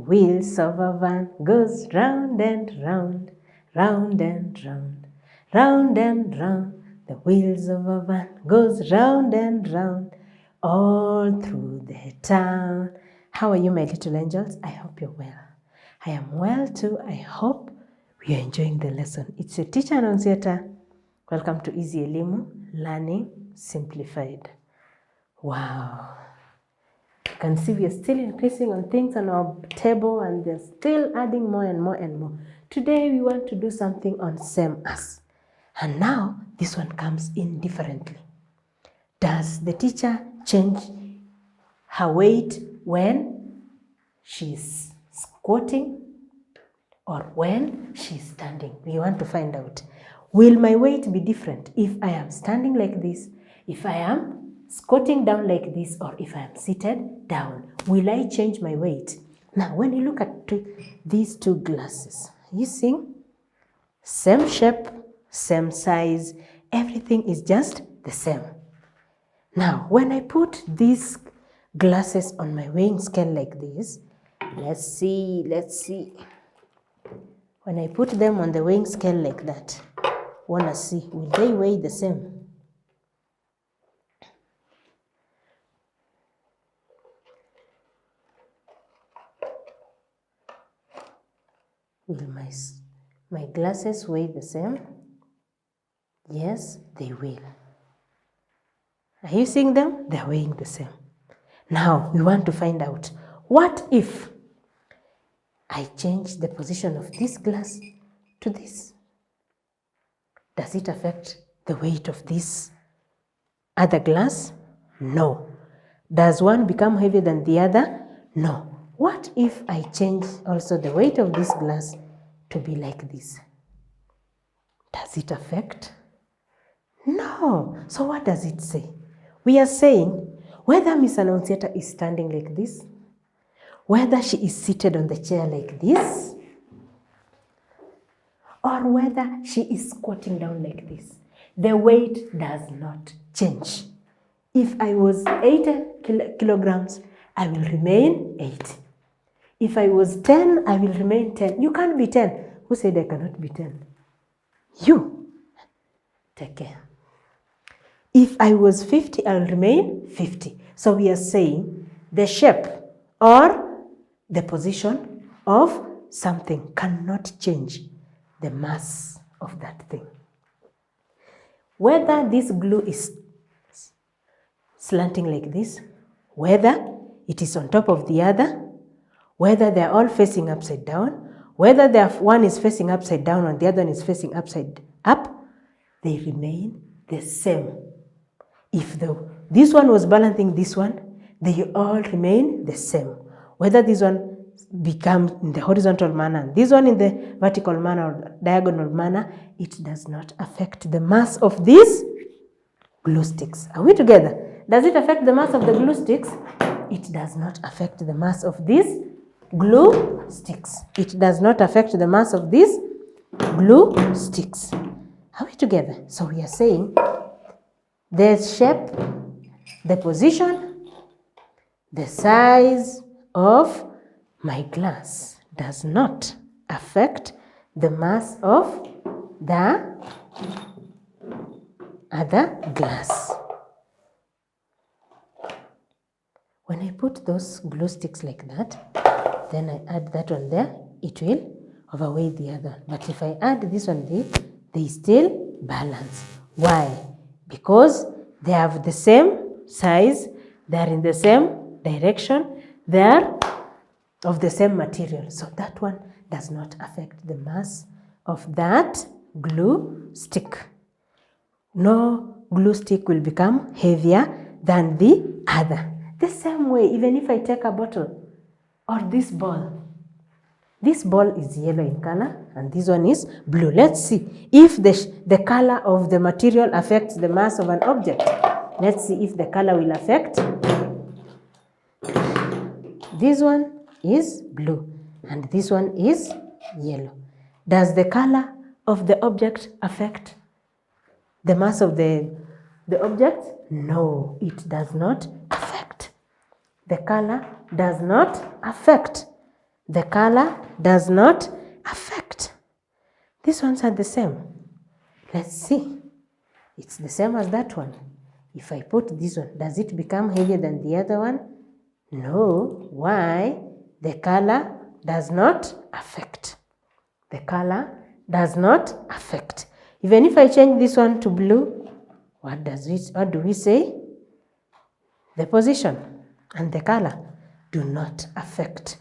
wheels of a van goes round and round, round and round, round and round. The wheels of a van goes round and round, all through the town. How are you, my little angels? I hope you're well. I am well too. I hope we are enjoying the lesson. It's your Teacher Anauncieta. Welcome to Easy Elimu, Learning Simplified. Wow. You can see we are still increasing on things on our table and they're still adding more and more and more. Today we want to do something on same as. And now this one comes in differently. Does the teacher change her weight when she's squatting or when she's standing? We want to find out. Will my weight be different if I am standing like this, if I am squatting down like this, or if I am seated down? Will I change my weight? Now, when you look at these two glasses, you see, same shape, same size, everything is just the same. Now, when I put these glasses on my weighing scale like this, let's see. When I put them on the weighing scale like that, wanna see, will they weigh the same? Will my glasses weigh the same? Yes, they will. Are you seeing them? They're weighing the same. Now, we want to find out, what if I change the position of this glass to this? Does it affect the weight of this other glass? No. Does one become heavier than the other? No. What if I change also the weight of this glass to be like this? Does it affect? No. So what does it say? We are saying whether Miss Anauncieta is standing like this, whether she is seated on the chair like this, or whether she is squatting down like this, the weight does not change. If I was 80 kilograms, I will remain 80. If I was 10, I will remain 10. You can't be 10. Who said I cannot be 10? You. Take care. If I was 50, I will remain 50. So we are saying the shape or the position of something cannot change the mass of that thing. Whether this glue is slanting like this, whether it is on top of the other, whether they're all facing upside down, whether one is facing upside down and the other one is facing upside up, they remain the same. If this one was balancing this one, they all remain the same. Whether this one becomes in the horizontal manner, this one in the vertical manner or diagonal manner, it does not affect the mass of these glue sticks. Are we together? Does it affect the mass of the glue sticks? It does not affect the mass of these glue sticks. It does not affect the mass of these glue sticks. Are we together? So we are saying the shape, the position, the size of my glass does not affect the mass of the other glass. When I put those glue sticks like that, then I add that one there, it will overweigh the other. But if I add this one there, they still balance. Why? Because they have the same size, they are in the same direction, they are of the same material. So that one does not affect the mass of that glue stick. No glue stick will become heavier than the other. The same way, even if I take a bottle or this ball is yellow in color and this one is blue. Let's see if the color of the material affects the mass of an object. Let's see if the color will affect. This one is blue and this one is yellow. Does the color of the object affect the mass of the object? No, it does not affect. The color does not affect The color does not affect. These ones are the same. Let's see. It's the same as that one. If I put this one, does it become heavier than the other one? No. Why? The color does not affect. The color does not affect. Even if I change this one to blue, what do we say? The position and the color do not affect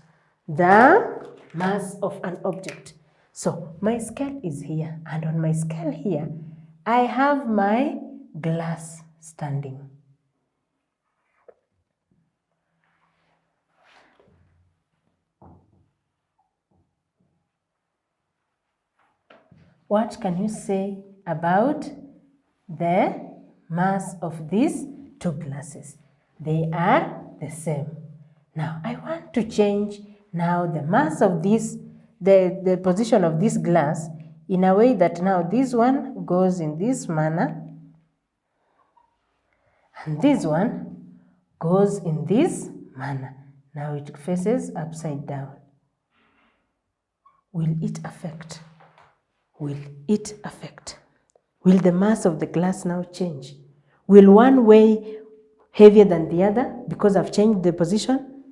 the mass of an object. So my scale is here, and on my scale here, I have my glass standing. What can you say about the mass of these two glasses? They are the same. Now I want to change now the mass of this, the position of this glass in a way that now this one goes in this manner and this one goes in this manner. Now it faces upside down. Will it affect? Will it affect? Will the mass of the glass now change? Will one weigh heavier than the other because I've changed the position?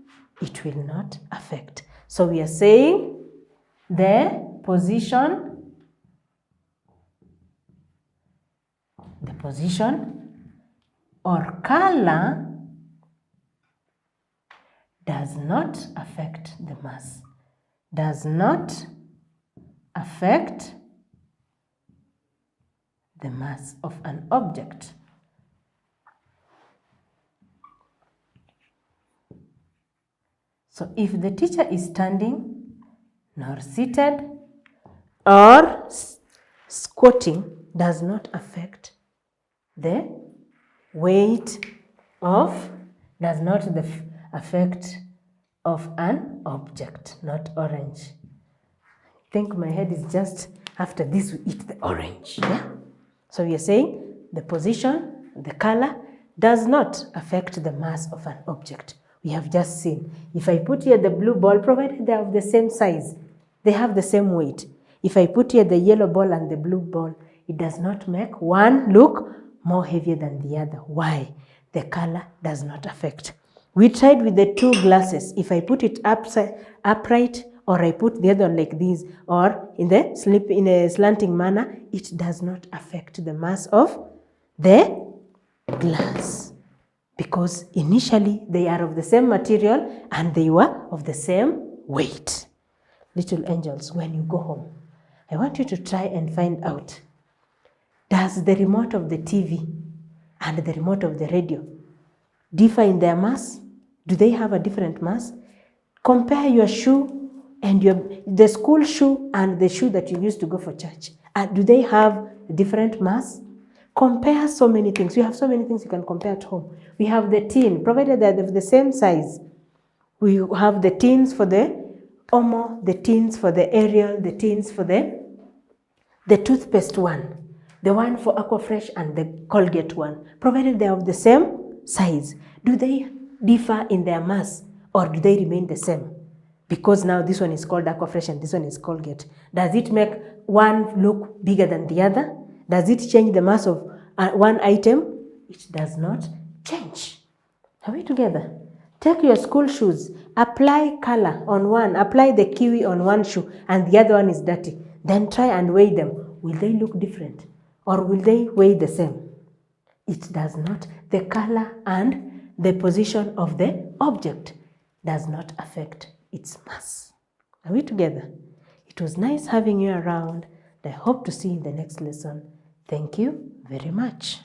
It will not affect. So we are saying the position or color does not affect the mass. Does not affect the mass of an object. So if the teacher is standing, nor seated, or squatting, does not affect the weight of, does not the effect of an object, not orange. I think my head is just, after this we eat the orange, yeah? So we are saying the position, the color, does not affect the mass of an object. We have just seen. If I put here the blue ball, provided they are of the same size, they have the same weight. If I put here the yellow ball and the blue ball, it does not make one look more heavier than the other. Why? The color does not affect. We tried with the two glasses. If I put it upright, or I put the other one like this, or in a slanting manner, it does not affect the mass of the glass. Because initially they are of the same material and they were of the same weight. Little angels, when you go home, I want you to try and find out, does the remote of the TV and the remote of the radio differ in their mass? Do they have a different mass? Compare your shoe and the school shoe and the shoe that you used to go for church. Do they have a different mass? Compare so many things. You have so many things you can compare at home. We have the tin, provided they're of the same size. We have the tins for the Omo, the tins for the Ariel, the tins for the toothpaste one, the one for Aquafresh and the Colgate one, provided they are of the same size. Do they differ in their mass or do they remain the same? Because now this one is called Aquafresh and this one is Colgate. Does it make one look bigger than the other? Does it change the mass of one item? It does not change. Are we together? Take your school shoes, apply color on one, apply the kiwi on one shoe and the other one is dirty. Then try and weigh them. Will they look different or will they weigh the same? It does not. The color and the position of the object does not affect its mass. Are we together? It was nice having you around. I hope to see you in the next lesson. Thank you very much.